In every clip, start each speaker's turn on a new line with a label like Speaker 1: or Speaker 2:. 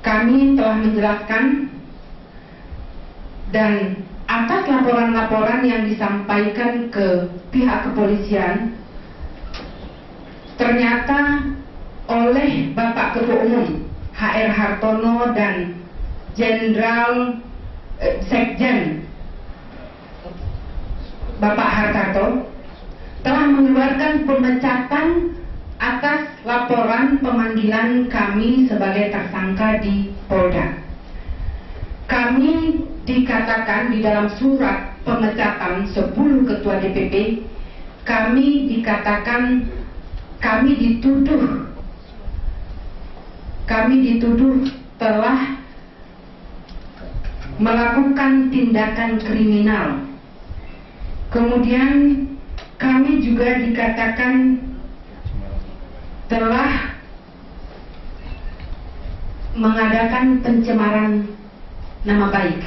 Speaker 1: kami telah menjelaskan dan atas laporan-laporan yang disampaikan ke pihak kepolisian, ternyata oleh Bapak Ketua Umum HR Hartono dan Jenderal Sekjen Bapak Hartarto telah mengeluarkan pemecatan atas laporan pemanggilan kami sebagai tersangka di Polda. Kami dikatakan di dalam surat pemecatan 10 ketua DPP, kami dikatakan kami dituduh telah melakukan tindakan kriminal. Kemudian kami juga dikatakan telah mengadakan pencemaran nama baik.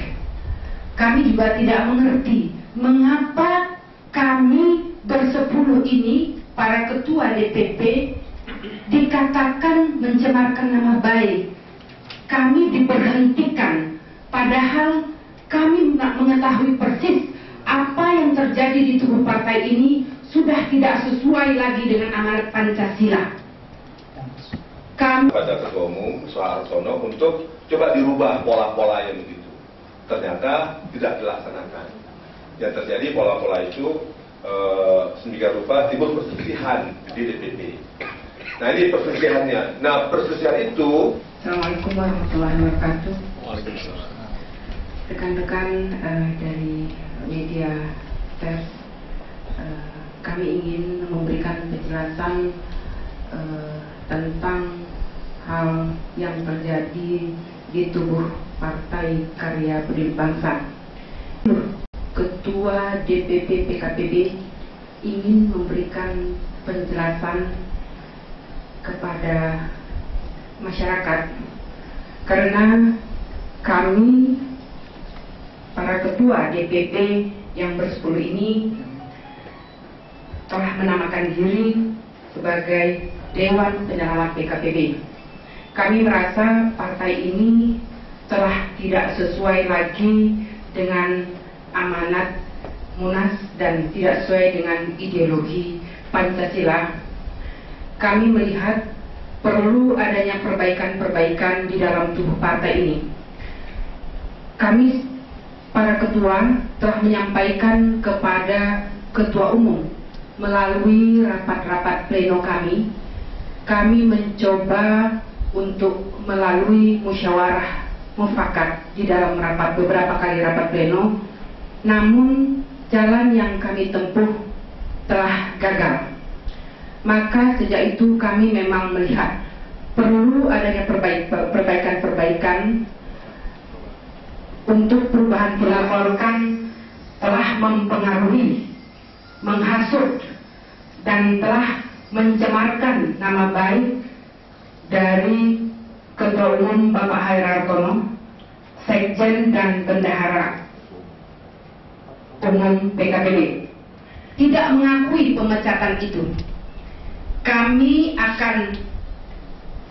Speaker 1: Kami juga tidak mengerti mengapa kami bersepuluh ini, para ketua DPP, dikatakan mencemarkan nama baik. Kami diberhentikan, padahal kami mengetahui persis apa yang terjadi di tubuh partai ini sudah tidak sesuai lagi dengan amanat Pancasila. Kami
Speaker 2: pada Ketua Umum Soehartono untuk coba dirubah pola-pola yang begitu. Ternyata tidak dilaksanakan. Yang terjadi pola-pola itu sedemikian rupa timbul perselisihan di DPP. Nah, ini perselisihannya. Nah, perselisihan itu.
Speaker 1: Assalamualaikum warahmatullahi wabarakatuh. Rekan-rekan dari media pers, kami ingin memberikan penjelasan tentang hal yang terjadi di tubuh Partai Karya Peduli Bangsa. Ketua DPP PKPB ingin memberikan penjelasan kepada masyarakat karena kami para ketua DPP yang bersepuluh ini telah menamakan diri sebagai Dewan Penyelamat PKPB. Kami merasa partai ini telah tidak sesuai lagi dengan amanat Munas dan tidak sesuai dengan ideologi Pancasila. Kami melihat perlu adanya perbaikan-perbaikan di dalam tubuh partai ini. Kami para ketua telah menyampaikan kepada Ketua Umum melalui rapat-rapat pleno kami mencoba untuk melalui musyawarah mufakat di dalam beberapa kali rapat pleno, namun jalan yang kami tempuh telah gagal. Maka sejak itu kami memang melihat perlu adanya perbaikan-perbaikan untuk perubahan dilaporkan telah mempengaruhi, menghasut, dan telah mencemarkan nama baik dari Ketua Umum Bapak HR Hartono, Sekjen dan Bendahara Umum PKPB. Tidak mengakui pemecatan itu. Kami akan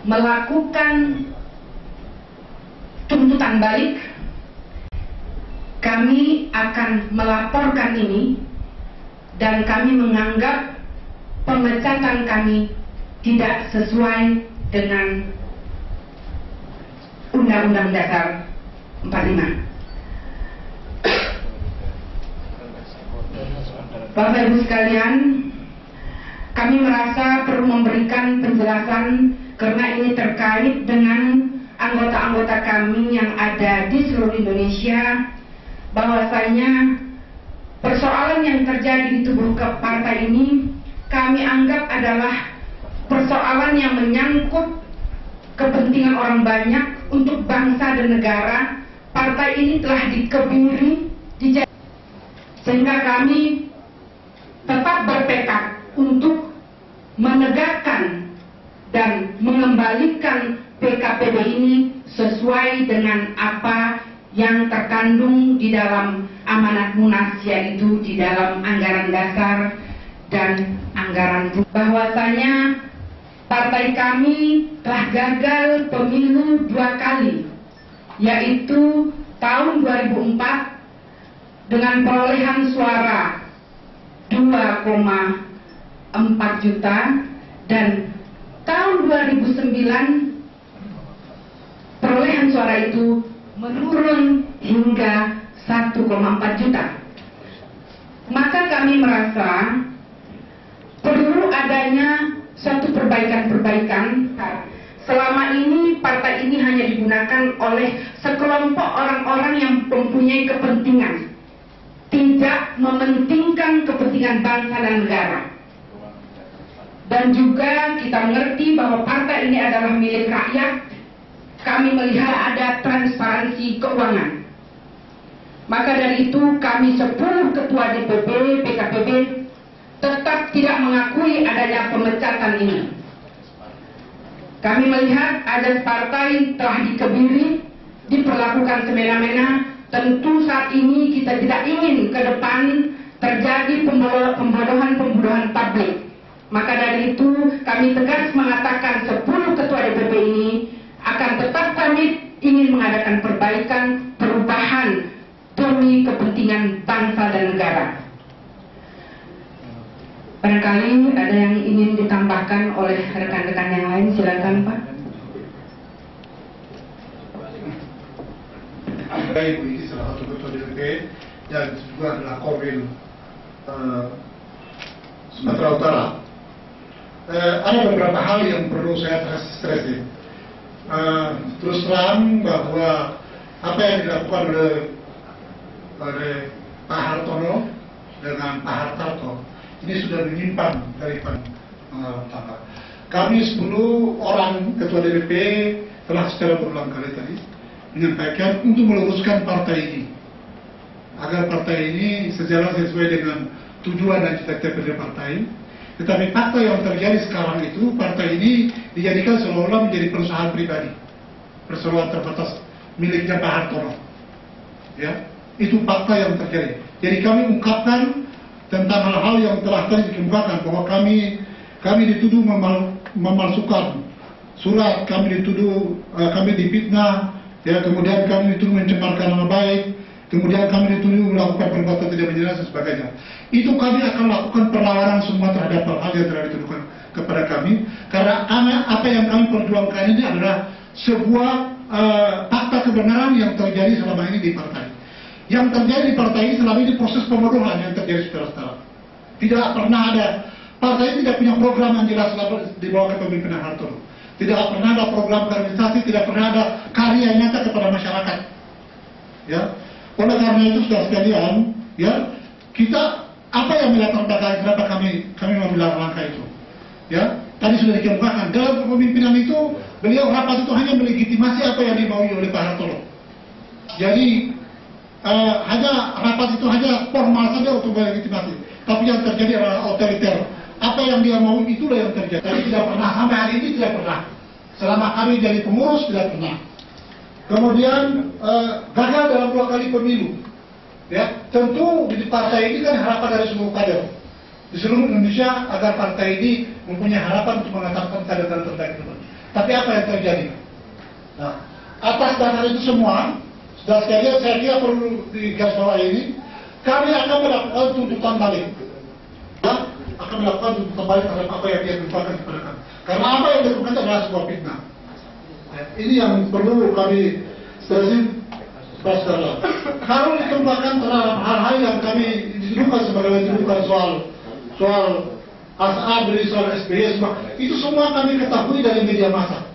Speaker 1: melakukan tuntutan balik. Kami akan melaporkan ini dan kami menganggap pemecatan kami tidak sesuai dengan Undang-Undang Dasar 45. Bapak Ibu sekalian, kami merasa perlu memberikan penjelasan karena ini terkait dengan anggota-anggota kami yang ada di seluruh Indonesia, bahwasanya persoalan yang terjadi di tubuh partai ini kami anggap adalah persoalan yang menyangkut kepentingan orang banyak untuk bangsa dan negara. Partai ini telah dikebiri, sehingga kami tetap bertekad untuk menegakkan dan mengembalikan PKPB ini sesuai dengan apa yang terkandung di dalam amanat Munas, yaitu di dalam anggaran dasar dan anggaran, bahwasanya partai kami telah gagal pemilu 2 kali, yaitu tahun 2004 dengan perolehan suara 2,4 juta dan tahun 2009 perolehan suara itu menurun hingga 1,4 juta. Maka kami merasa perlu adanya suatu perbaikan-perbaikan. Selama ini partai ini hanya digunakan oleh sekelompok orang-orang yang mempunyai kepentingan, tidak mementingkan kepentingan bangsa dan negara. Dan juga kita mengerti bahwa partai ini adalah milik rakyat. Kami melihat ada transparansi keuangan. Maka dari itu kami 10 ketua DPP, PKPB tetap tidak mengakui adanya pemecatan ini. Kami melihat ada partai telah dikebiri, diperlakukan semena-mena. Tentu saat ini kita tidak ingin ke depan terjadi pembodohan publik. Maka dari itu kami tegas mengatakan 10 ketua DPP ini akan tetap kami ingin mengadakan perbaikan, perubahan demi kepentingan bangsa dan negara. Barangkali ada yang ingin ditambahkan oleh rekan-rekan yang lain, silakan Pak.
Speaker 3: Ibu ini salah satu ketua DPP dan juga adalah Korwil Sumatera Utara. Ada beberapa hal yang perlu saya stresi. Terus terang bahwa apa yang dilakukan oleh Pak Hartono dengan Pak Hartarto ini sudah menyimpang dari pengalaman. Kami 10 orang ketua DPP telah secara berulang kali tadi menyampaikan untuk meluruskan partai ini agar partai ini sejalan sesuai dengan tujuan dan cita-cita partai. Tetapi fakta yang terjadi sekarang itu partai ini dijadikan seolah-olah menjadi perusahaan pribadi, perseroan terbatas miliknya Pak Hartono. Ya, itu fakta yang terjadi. Jadi kami ungkapkan tentang hal-hal yang telah tadi dikemukakan bahwa kami dituduh memalsukan surat, kami dituduh kami difitnah, ya, kemudian kami dituduh mencemarkan nama baik, kemudian kami dituduh melakukan perbuatan tidak berjelas dan sebagainya. Itu kami akan lakukan perlawanan semua terhadap hal yang telah dituduhkan kepada kami, karena apa yang kami perjuangkan ini adalah sebuah fakta kebenaran yang terjadi selama ini di partai. Yang terjadi di partai ini selama ini proses pembodohan yang terjadi secara tidak pernah ada, partai tidak punya program yang jelas di bawah kepemimpinan Hartono. Tidak pernah ada program organisasi, tidak pernah ada karya nyata kepada masyarakat. Ya, oleh karena itu sudah sekalian, ya, kita apa yang melatar belakang kenapa kami mengambil langkah itu. Ya, tadi sudah dikemukakan dalam kepemimpinan itu beliau rapat itu hanya melegitimasi apa yang dimaui oleh Pak Hartono. Jadi hanya rapat itu hanya formal saja untuk melegitimasi, tapi yang terjadi adalah otoriter. Apa yang dia mau itulah yang terjadi. Tapi tidak pernah, sampai hari ini tidak pernah. Selama kami jadi pengurus tidak pernah. Kemudian gagal dalam 2 kali pemilu. Ya, tentu di partai ini kan harapan dari seluruh kader di seluruh Indonesia agar partai ini mempunyai harapan untuk menetapkan kader terbaik itu. Tapi apa yang terjadi? Nah, atas dasar itu semua, sudah sekalian saya kira perlu digarisbawahi ini, kami akan melakukan tuntutan balik. Ya, akan melakukan tuntutan balik terhadap apa yang dia tumpahkan kepada kami. Karena apa yang dilakukan adalah sebuah fitnah. Ya, ini yang perlu kami stresi. Kalau dikembangkan terhadap hal-hal yang kami dituduhkan sebagai dituduhkan soal As'ad, soal SBY, itu semua kami ketahui dari media massa.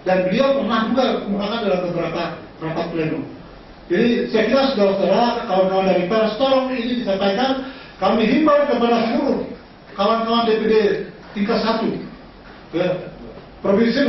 Speaker 3: Dan beliau pernah juga kemukakan dalam beberapa rapat pleno. Jadi saya kira saudara-saudara, kawan-kawan dari pers, tolong ini disampaikan. Kami himbau kepada seluruh kawan-kawan DPD tingkat 1 Provinsi